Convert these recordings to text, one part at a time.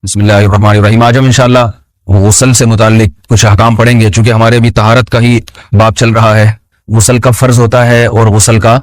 بسم اللہ الرحمن الرحیم۔ آج ہم انشاءاللہ غسل سے متعلق کچھ احکام پڑھیں گے، چونکہ ہمارے ابھی طہارت کا ہی باب چل رہا ہے۔ غسل کب فرض ہوتا ہے اور غسل کا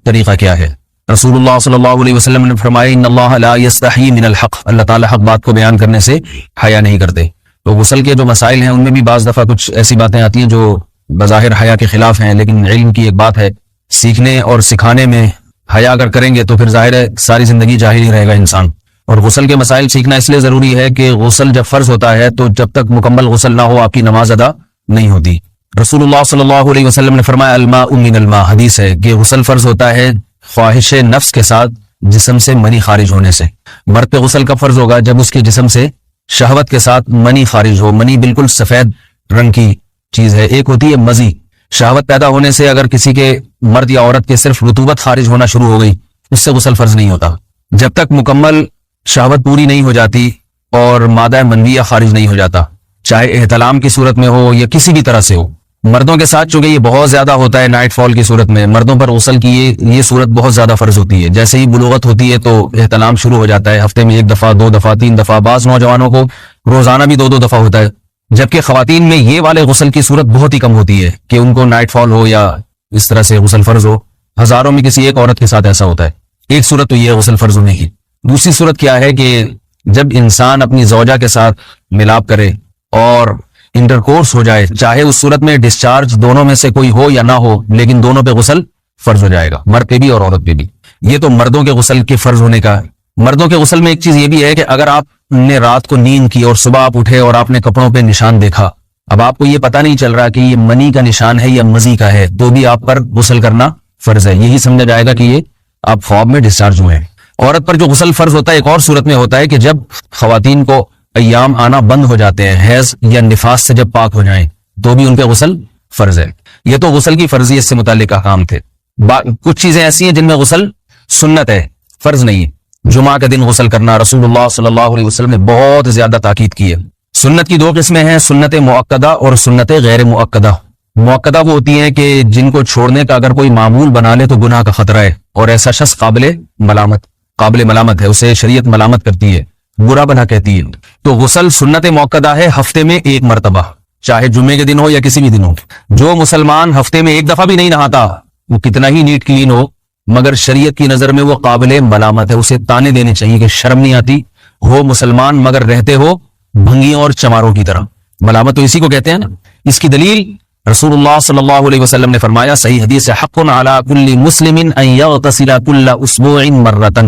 طریقہ کیا ہے؟ رسول اللہ صلی اللہ علیہ وسلم نے فرمایا ان اللہ لا یستحی من الحق، اللہ تعالی حق بات کو بیان کرنے سے حیا نہیں کرتے۔ تو غسل کے جو مسائل ہیں ان میں بھی بعض دفعہ کچھ ایسی باتیں آتی ہیں جو بظاہر حیا کے خلاف ہیں، لیکن علم کی ایک بات ہے، سیکھنے اور سکھانے میں حیا اگر کریں گے تو پھر ظاہر ہے ساری زندگی جاہل ہی رہے گا انسان۔ اور غسل کے مسائل سیکھنا اس لیے ضروری ہے کہ غسل جب فرض ہوتا ہے تو جب تک مکمل غسل نہ ہو آپ کی نماز ادا نہیں ہوتی۔ رسول اللہ صلی اللہ علیہ وسلم نے فرمایا الماء من الماء، حدیث ہے کہ غسل فرض ہوتا ہے خواہش نفس کے ساتھ جسم سے منی خارج ہونے سے۔ مرد پہ غسل کب فرض ہوگا؟ جب اس کے جسم سے شہوت کے ساتھ منی خارج ہو۔ منی بالکل سفید رنگ کی چیز ہے، ایک ہوتی ہے مزی۔ شہوت پیدا ہونے سے اگر کسی کے مرد یا عورت کے صرف رطوبت خارج ہونا شروع ہو گئی اس سے غسل فرض نہیں ہوتا۔ جب تک مکمل شہوت پوری نہیں ہو جاتی اور مادہ منویہ خارج نہیں ہو جاتا، چاہے احتلام کی صورت میں ہو یا کسی بھی طرح سے ہو۔ مردوں کے ساتھ چونکہ یہ بہت زیادہ ہوتا ہے نائٹ فال کی صورت میں، مردوں پر غسل کی یہ صورت بہت زیادہ فرض ہوتی ہے۔ جیسے ہی بلوغت ہوتی ہے تو احتلام شروع ہو جاتا ہے، ہفتے میں 1 دفعہ 2 دفعہ 3 دفعہ، بعض نوجوانوں کو روزانہ بھی 2 دفعہ ہوتا ہے، جبکہ خواتین میں یہ والے غسل کی صورت بہت ہی کم ہوتی ہے کہ ان کو نائٹ فال ہو یا اس طرح سے غسل فرض ہو۔ ہزاروں میں کسی ایک عورت کے ساتھ ایسا ہوتا ہے۔ ایک صورت تو یہ ہے غسل فرض ہونے کی۔ دوسری صورت کیا ہے کہ جب انسان اپنی زوجہ کے ساتھ ملاپ کرے اور انٹرکورس ہو جائے، چاہے اس صورت میں ڈسچارج دونوں میں سے کوئی ہو یا نہ ہو، لیکن دونوں پہ غسل فرض ہو جائے گا، مرد پہ بھی اور عورت پہ بھی۔ یہ تو مردوں کے غسل کے فرض ہونے کا ہے۔ مردوں کے غسل میں ایک چیز یہ بھی ہے کہ اگر آپ نے رات کو نیند کی اور صبح آپ اٹھے اور آپ نے کپڑوں پہ نشان دیکھا، اب آپ کو یہ پتہ نہیں چل رہا کہ یہ منی کا نشان ہے یا مزی کا ہے، تو بھی آپ پر غسل کرنا فرض ہے۔ یہی سمجھا جائے گا کہ یہ آپ خواب میں ڈسچارج ہوئے ہیں۔ عورت پر جو غسل فرض ہوتا ہے ایک اور صورت میں ہوتا ہے کہ جب خواتین کو ایام آنا بند ہو جاتے ہیں، حیض یا نفاس سے جب پاک ہو جائیں تو بھی ان پہ غسل فرض ہے۔ یہ تو غسل کی فرضیت سے متعلق احکام تھے۔ کچھ چیزیں ایسی ہیں جن میں غسل سنت ہے، فرض نہیں ہے۔ جمعہ کے دن غسل کرنا رسول اللہ صلی اللہ علیہ وسلم نے بہت زیادہ تاکید کی ہے۔ سنت کی 2 قسمیں ہیں، سنت مؤکدہ اور سنت غیر مؤکدہ۔ مؤکدہ وہ ہوتی ہیں کہ جن کو چھوڑنے کا اگر کوئی معمول بنا لے تو گناہ کا خطرہ ہے اور ایسا شخص قابل ملامت ہے، اسے شریعت ملامت کرتی ہے، برا بھلا کہتی ہے۔ تو غسل سنت مؤکدہ ہے، ہفتے میں 1 مرتبہ، چاہے جمعے کے دن ہو یا کسی بھی دن ہو۔ جو مسلمان ہفتے میں 1 دفعہ بھی نہیں نہاتا وہ کتنا ہی نیٹ کلین ہو، مگر شریعت کی نظر میں وہ قابل ملامت ہے، اسے تانے دینے چاہیے کہ شرم نہیں آتی، ہو مسلمان مگر رہتے ہو بھنگیوں اور چماروں کی طرح۔ ملامت تو اسی کو کہتے ہیں نا۔ اس کی دلیل رسول اللہ صلی اللہ علیہ وسلم نے فرمایا، صحیح حدیث ہے، حق علی کل مسلم ان یغتسل کل اسبوع مرۃ،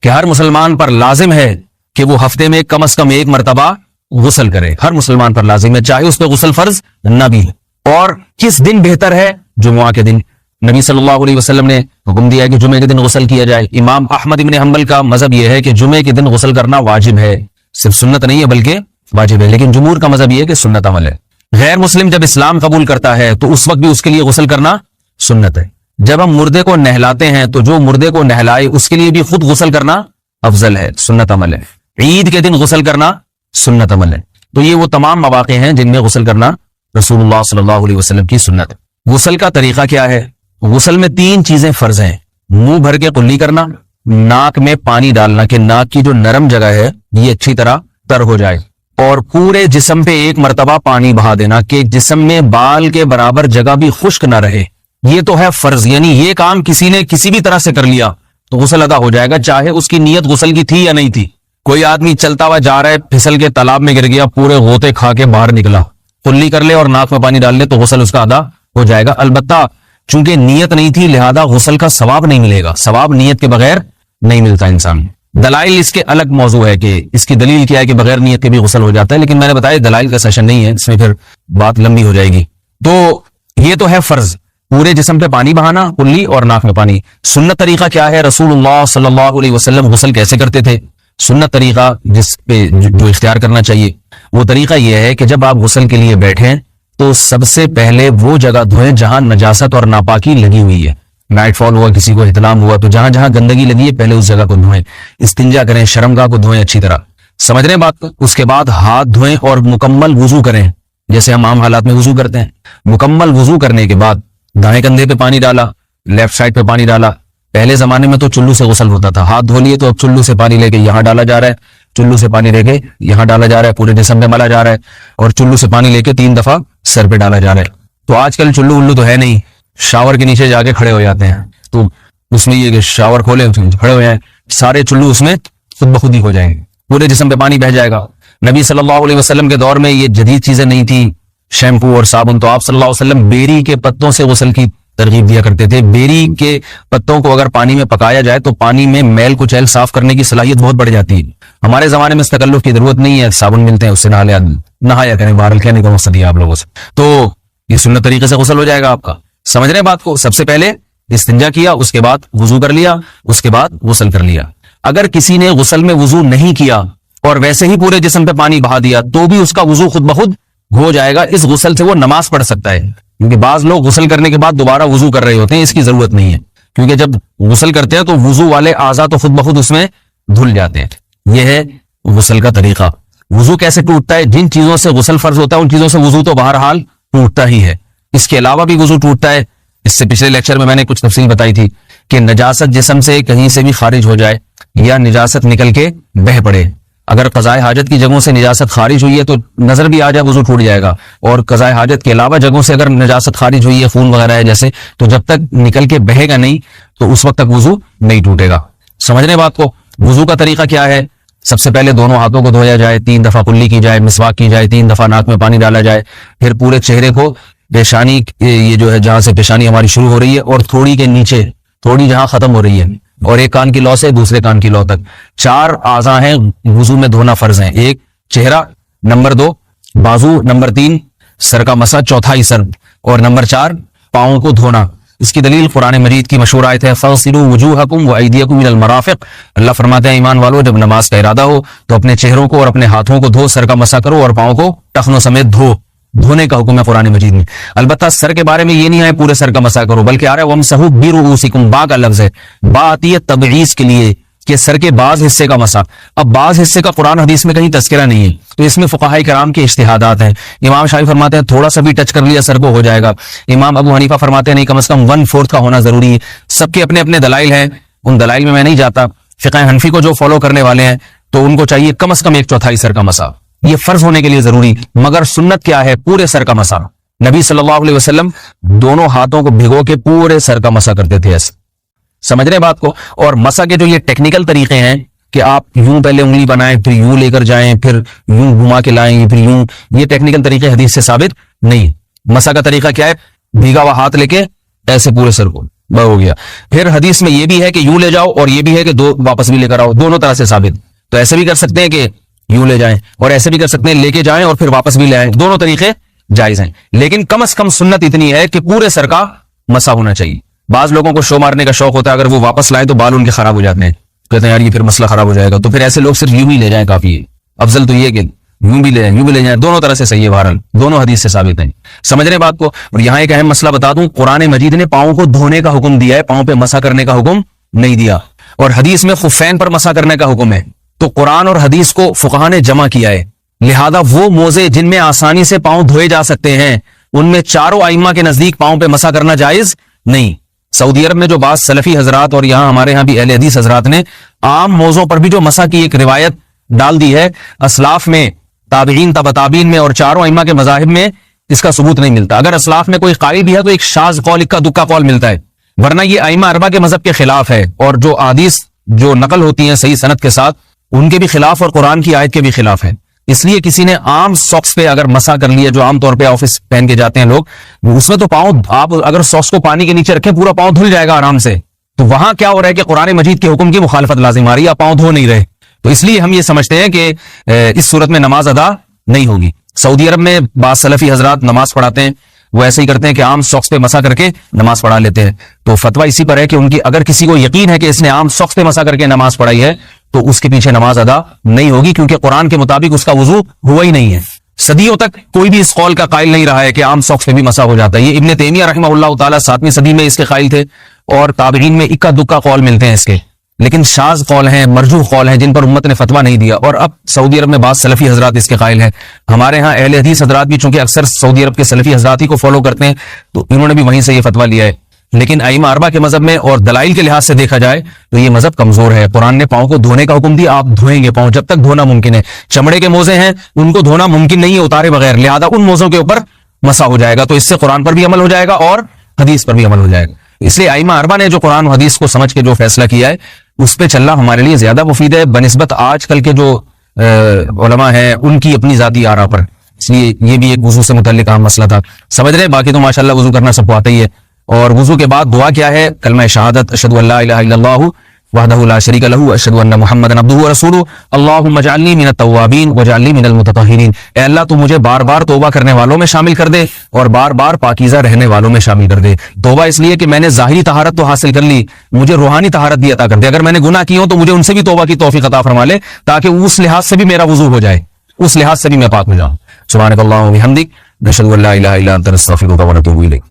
کہ ہر مسلمان پر لازم ہے کہ وہ ہفتے میں کم از کم 1 مرتبہ غسل کرے۔ ہر مسلمان پر لازم ہے، چاہے اس پہ غسل فرض نہ بھی ہے۔ اور کس دن بہتر ہے؟ جمعہ کے دن۔ نبی صلی اللہ علیہ وسلم نے حکم دیا ہے کہ جمعے کے دن غسل کیا جائے۔ امام احمد ابن حنبل کا مذہب یہ ہے کہ جمعے کے دن غسل کرنا واجب ہے، صرف سنت نہیں ہے بلکہ واجب ہے، لیکن جمہور کا مذہب یہ ہے کہ سنت عمل ہے۔ غیر مسلم جب اسلام قبول کرتا ہے تو اس وقت بھی اس کے لیے غسل کرنا سنت ہے۔ جب ہم مردے کو نہلاتے ہیں تو جو مردے کو نہلائے اس کے لیے بھی خود غسل کرنا افضل ہے، سنت عمل ہے۔ عید کے دن غسل کرنا سنت عمل ہے۔ تو یہ وہ تمام مواقع ہیں جن میں غسل کرنا رسول اللہ صلی اللہ علیہ وسلم کی سنت ہے۔ غسل کا طریقہ کیا ہے؟ غسل میں 3 چیزیں فرض ہیں، منہ بھر کے قلی کرنا، ناک میں پانی ڈالنا کہ ناک کی جو نرم جگہ ہے یہ اچھی طرح تر ہو جائے، اور پورے جسم پہ 1 مرتبہ پانی بہا دینا کہ جسم میں بال کے برابر جگہ بھی خشک نہ رہے۔ یہ تو ہے فرض، یعنی یہ کام کسی نے کسی بھی طرح سے کر لیا تو غسل ادا ہو جائے گا، چاہے اس کی نیت غسل کی تھی یا نہیں تھی۔ کوئی آدمی چلتا ہوا جا رہا ہے، پھسل کے تالاب میں گر گیا، پورے غوطے کھا کے باہر نکلا، قلی کر لے اور ناک میں پانی ڈال لے تو غسل اس کا ادا ہو جائے گا۔ البتہ چونکہ نیت نہیں تھی لہذا غسل کا ثواب نہیں ملے گا، ثواب نیت کے بغیر نہیں ملتا انسان۔ دلائل اس کے الگ موضوع ہے کہ اس کی دلیل کیا ہے کہ بغیر نیت کے بھی غسل ہو جاتا ہے، لیکن میں نے بتایا دلائل کا سیشن نہیں ہے، اس میں پھر بات لمبی ہو جائے گی۔ تو یہ تو ہے فرض، پورے جسم پہ پانی بہانا، قلی اور ناک میں پانی۔ سنت طریقہ کیا ہے؟ رسول اللہ صلی اللہ علیہ وسلم غسل کیسے کرتے تھے؟ سنت طریقہ جس پہ جو اختیار کرنا چاہیے وہ طریقہ یہ ہے کہ جب آپ غسل کے لیے بیٹھیں تو سب سے پہلے وہ جگہ دھوئیں جہاں نجاست اور ناپاکی لگی ہوئی ہے۔ نائٹ فال ہوا، کسی کو احتلام ہوا تو جہاں جہاں گندگی لگی ہے پہلے اس جگہ کو دھوئیں، استنجا کریں، شرمگاہ کو دھوئیں اچھی طرح، سمجھ رہے ہیں بات کو؟ اس کے بعد ہاتھ دھوئیں اور مکمل وضو کریں جیسے ہم عام حالات میں وضو کرتے ہیں۔ مکمل وضو کرنے کے بعد دائیں کندھے پہ پانی ڈالا، لیفٹ سائڈ پہ پانی ڈالا۔ پہلے زمانے میں تو چلو سے غسل ہوتا تھا، ہاتھ دھو لیے تو اب چلو سے پانی لے کے یہاں ڈالا جا رہا ہے، چلو سے پانی لے کے یہاں ڈالا جا رہا ہے، پورے جسم پہ ملا جا رہا ہے، اور چلو سے پانی لے کے 3 دفعہ سر پہ ڈالا جا رہا ہے۔ تو آج کل چلو ولو تو ہے نہیں، شاور کے نیچے جا کے کھڑے ہو جاتے ہیں، تو اس میں یہ کہ شاور کھولے کھڑے ہو جائیں، سارے چلو اس میں خود بخود ہی ہو جائیں گے، پورے جسم پہ پانی بہہ جائے گا۔ نبی صلی اللہ علیہ وسلم کے دور میں یہ جدید چیزیں نہیں تھی، شیمپو اور صابن، تو آپ صلی اللہ علیہ وسلم بیری کے پتوں سے غسل کی ترغیب دیا کرتے تھے۔ بیری کے پتوں کو اگر پانی میں پکایا جائے تو پانی میں میل کچیل صاف کرنے کی صلاحیت بہت بڑھ جاتی ہے۔ ہمارے زمانے میں اس تکلف کی ضرورت نہیں ہے، صابن ملتے ہیں، اس سے نہایا کریں، بہرحال کہنے کا مقصد یہ آپ لوگوں سے، تو یہ سنت طریقے سے غسل ہو جائے گا آپ کا۔ سمجھ رہے بات کو؟ سب سے پہلے استنجا کیا، اس کے بعد وضو کر لیا، اس کے بعد غسل کر لیا۔ اگر کسی نے غسل میں وضو نہیں کیا اور ویسے ہی پورے جسم پہ پانی بہا دیا تو بھی اس کا وضو خود بخود ہو جائے گا، اس غسل سے وہ نماز پڑھ سکتا ہے، کیونکہ بعض لوگ غسل کرنے کے بعد دوبارہ وضو کر رہے ہوتے ہیں، اس کی ضرورت نہیں ہے، کیونکہ جب غسل کرتے ہیں تو وضو والے اعضاء تو خود بخود اس میں دھل جاتے ہیں۔ یہ ہے غسل کا طریقہ۔ وضو کیسے ٹوٹتا ہے؟ جن چیزوں سے غسل فرض ہوتا ہے ان چیزوں سے وضو تو بہرحال ٹوٹتا ہی ہے، اس کے علاوہ بھی وضو ٹوٹتا ہے۔ اس سے پچھلے لیکچر میں نے کچھ تفصیل بتائی تھی کہ نجاست جسم سے کہیں سے بھی خارج ہو جائے یا نجاست نکل کے بہہ پڑے، اگر قضائے حاجت کی جگہوں سے نجاست خارج ہوئی ہے تو نظر بھی آ جائے وضو ٹوٹ جائے گا، اور قضائے حاجت کے علاوہ جگہوں سے اگر نجاست خارج ہوئی ہے، خون وغیرہ ہے جیسے، تو جب تک نکل کے بہے گا نہیں تو اس وقت تک وضو نہیں ٹوٹے گا۔ سمجھنے بات کو؟ وضو کا طریقہ کیا ہے؟ سب سے پہلے دونوں ہاتھوں کو دھویا جائے، 3 دفعہ کلی کی جائے، مسواک کی جائے، 3 دفعہ ناک میں پانی ڈالا جائے، پھر پورے چہرے کو، پیشانی یہ جو ہے جہاں سے پیشانی ہماری شروع ہو رہی ہے اور تھوڑی کے نیچے تھوڑی جہاں ختم ہو رہی ہے، اور ایک کان کی لو سے دوسرے کان کی لو تک 4 اعضاء ہیں وضو میں دھونا فرض ہیں۔ 1 چہرہ، نمبر 2 بازو، نمبر 3 سر کا مسا، چوتھائی سر، اور نمبر 4 پاؤں کو دھونا۔ اس کی دلیل قرآن مجید کی مشہور آیت ہے فَاغْسِلُوا وُجُوهَكُمْ وَأَيْدِيَكُمْ إِلَى الْمَرَافِقِ۔ اللہ فرماتے ہیں ایمان والو، جب نماز کا ارادہ ہو تو اپنے چہروں کو اور اپنے ہاتھوں کو دھو، سر کا مسا کرو اور پاؤں کو ٹخنوں سمیت دھو۔ دھونے کا حکم ہے قرآن مجید میں۔ البتہ سر کے بارے میں یہ نہیں ہے پورے سر کا مسا کرو، بلکہ آ رہا ہے وَامْسَحُوا بِرُؤُوسِكُمْ، با کا لفظ ہے، با آتی ہے تبعیض کے لیے کہ سر کے بعض حصے کا مسا۔ اب بعض حصے کا قرآن حدیث میں کہیں تذکرہ نہیں ہے، تو اس میں فقہاء کرام کے اجتہادات ہیں۔ امام شافعی فرماتے ہیں تھوڑا سا بھی ٹچ کر لیا سر کو ہو جائے گا، امام ابو حنیفہ فرماتے ہیں نہیں، کم از کم 1/4 کا ہونا ضروری ہے۔ سب کے اپنے اپنے دلائل ہیں، ان دلائل میں نہیں جاتا۔ فقہ حنفی کو جو فالو کرنے والے ہیں تو ان کو چاہیے کم از کم 1/4 سر کا مسا، یہ فرض ہونے کے لیے ضروری، مگر سنت کیا ہے؟ پورے سر کا مسا۔ نبی صلی اللہ علیہ وسلم دونوں ہاتھوں کو بھگو کے پورے سر کا مسا کرتے تھے ایسے۔ سمجھ رہے بات کو؟ اور مسا کے جو یہ ٹیکنیکل طریقے ہیں کہ آپ یوں پہلے انگلی بنائیں، پھر یوں لے کر جائیں، پھر یوں گھما کے لائیں، پھر یوں، یہ ٹیکنیکل طریقے حدیث سے ثابت نہیں۔ مسا کا طریقہ کیا ہے؟ بھیگا ہوا ہاتھ لے کے ایسے پورے سر کو ہو گیا۔ پھر حدیث میں یہ بھی ہے کہ یوں لے جاؤ اور یہ بھی ہے کہ 2 واپس بھی لے کر آؤ، دونوں طرح سے ثابت۔ تو ایسے بھی کر سکتے ہیں کہ یوں لے جائیں، اور ایسے بھی کر سکتے ہیں لے کے جائیں اور پھر واپس بھی لے آئیں، دونوں طریقے جائز ہیں، لیکن کم از کم سنت اتنی ہے کہ پورے سر کا مسا ہونا چاہیے۔ بعض لوگوں کو شو مارنے کا شوق ہوتا ہے، اگر وہ واپس لائیں تو بال ان کے خراب ہو جاتے ہیں، کہتے ہیں یار یہ پھر مسئلہ خراب ہو جائے گا، تو پھر ایسے لوگ صرف یوں ہی لے جائیں کافی ہے۔ افضل تو یہ کہ یوں بھی لے جائیں، یوں بھی لے جائیں، دونوں طرح سے صحیح ہے، بہرحال دونوں حدیث سے ثابت ہیں۔ سمجھ رہے بات کو؟ اور یہاں ایک اہم مسئلہ بتا دوں، قرآن مجید نے پاؤں کو دھونے کا حکم دیا ہے، پاؤں پہ مسا کرنے کا حکم نہیں دیا، اور حدیث میں خفین پر مسا کرنے کا حکم ہے۔ تو قرآن اور حدیث کو فقہاء نے جمع کیا ہے، لہذا وہ موزے جن میں آسانی سے پاؤں دھوئے جا سکتے ہیں ان میں چاروں ائمہ کے نزدیک پاؤں پہ مسا کرنا جائز نہیں۔ سعودی عرب میں جو بعض سلفی حضرات اور یہاں ہمارے ہاں بھی اہل حدیث حضرات نے عام موضوع پر بھی جو مسا کی ایک روایت ڈال دی ہے، اسلاف میں، تابعین، تبع تابعین میں اور چاروں ائمہ کے مذاہب میں اس کا ثبوت نہیں ملتا۔ اگر اسلاف میں کوئی قائل بھی ہے تو ایک شاذ قول، اکا دکا قول ملتا ہے، ورنہ یہ ائمہ اربعہ کے مذہب کے خلاف ہے، اور جو احادیث جو نقل ہوتی ہیں صحیح سند کے ساتھ ان کے بھی خلاف اور قرآن کی آیت کے بھی خلاف ہے۔ اس لیے کسی نے عام ساکس پہ اگر مسا کر لیا، جو عام طور پہ آفس پہن کے جاتے ہیں لوگ، اس میں تو پاؤں، آپ اگر ساکس کو پانی کے نیچے رکھیں پورا پاؤں دھل جائے گا آرام سے، تو وہاں کیا ہو رہا ہے کہ قرآن مجید کے حکم کی مخالفت لازم آ رہی ہے، آپ پاؤں دھو نہیں رہے، تو اس لیے ہم یہ سمجھتے ہیں کہ اس صورت میں نماز ادا نہیں ہوگی۔ سعودی عرب میں بعض سلفی حضرات نماز پڑھاتے ہیں، وہ ایسے ہی کرتے ہیں کہ عام ساکس پہ مسا کر کے نماز پڑھا لیتے ہیں، تو فتویٰ اسی پر ہے کہ ان کی اگر کسی کو یقین ہے کہ اس نے عام ساکس پہ مسا کر کے نماز پڑھائی ہے تو اس کے پیچھے نماز ادا نہیں ہوگی، کیونکہ قرآن کے مطابق اس کا وضو ہوا ہی نہیں ہے۔ صدیوں تک کوئی بھی اس قول کا قائل نہیں رہا ہے کہ عام ساکس پہ بھی مسا ہو جاتا ہے۔ یہ ابن تیمیہ رحمہ اللہ تعالیٰ 7ویں صدی میں اس کے قائل تھے، اور تابعین میں اکا دکا قول ملتے ہیں اس کے، لیکن شاذ قول ہیں، مرجوح قول ہیں جن پر امت نے فتویٰ نہیں دیا، اور اب سعودی عرب میں بعض سلفی حضرات اس کے قائل ہیں۔ ہمارے ہاں اہل حدیث حضرات بھی چونکہ اکثر سعودی عرب کے سلفی حضرات ہی کو فالو کرتے ہیں، تو انہوں نے بھی وہیں سے یہ فتویٰ لیا ہے لیکن ائمہ اربعہ کے مذہب میں اور دلائل کے لحاظ سے دیکھا جائے تو یہ مذہب کمزور ہے. قرآن نے پاؤں کو دھونے کا حکم دیا, آپ دھوئیں گے پاؤں جب تک دھونا ممکن ہے. چمڑے کے موزے ہیں, ان کو دھونا ممکن نہیں ہے اتارے بغیر, لہذا ان موزوں کے اوپر مسح ہو جائے گا. تو اس سے قرآن پر بھی عمل ہو جائے گا اور حدیث پر بھی عمل ہو جائے گا. اس لیے ائمہ اربعہ نے جو قرآن و حدیث کو سمجھ کے جو فیصلہ کیا ہے اس پہ چلنا ہمارے لیے زیادہ مفید ہے بنسبت آج کل کے جو علماء ہیں ان کی اپنی ذاتی آراء پر. اس لیے یہ بھی ایک وضو سے متعلق اہم مسئلہ تھا. سمجھ رہے ہیں؟ باقی تو ماشاءاللہ وضو کرنا سب کو آتا ہی ہے. اور وضو کے بعد دعا کیا ہے؟ کلمہ شہادت, اشہد ان لا الہ الا اللہ وحدہ لا شریک لہ اشہد ان محمدا عبدہ ورسولہ اللہم اجعلنی من التوابین واجعلنی من المتطہرین. اے اللہ تو مجھے بار بار توبہ کرنے والوں میں شامل کر دے اور بار بار پاکیزہ رہنے والوں میں شامل کر دے. توبہ اس لیے کہ میں نے ظاہری طہارت تو حاصل کر لی, مجھے روحانی طہارت بھی عطا کر دے. اگر میں نے گناہ کیے ہوں تو مجھے ان سے بھی توبہ کی توفیق عطا فرما لے تاکہ اس لحاظ سے بھی میرا وضو ہو جائے, اس لحاظ سے بھی میں پاک ہو جاؤں. سبحانک اللہم و بحمدک نشہد ان لا الہ الا انت نستغفرک و نتوب الیک.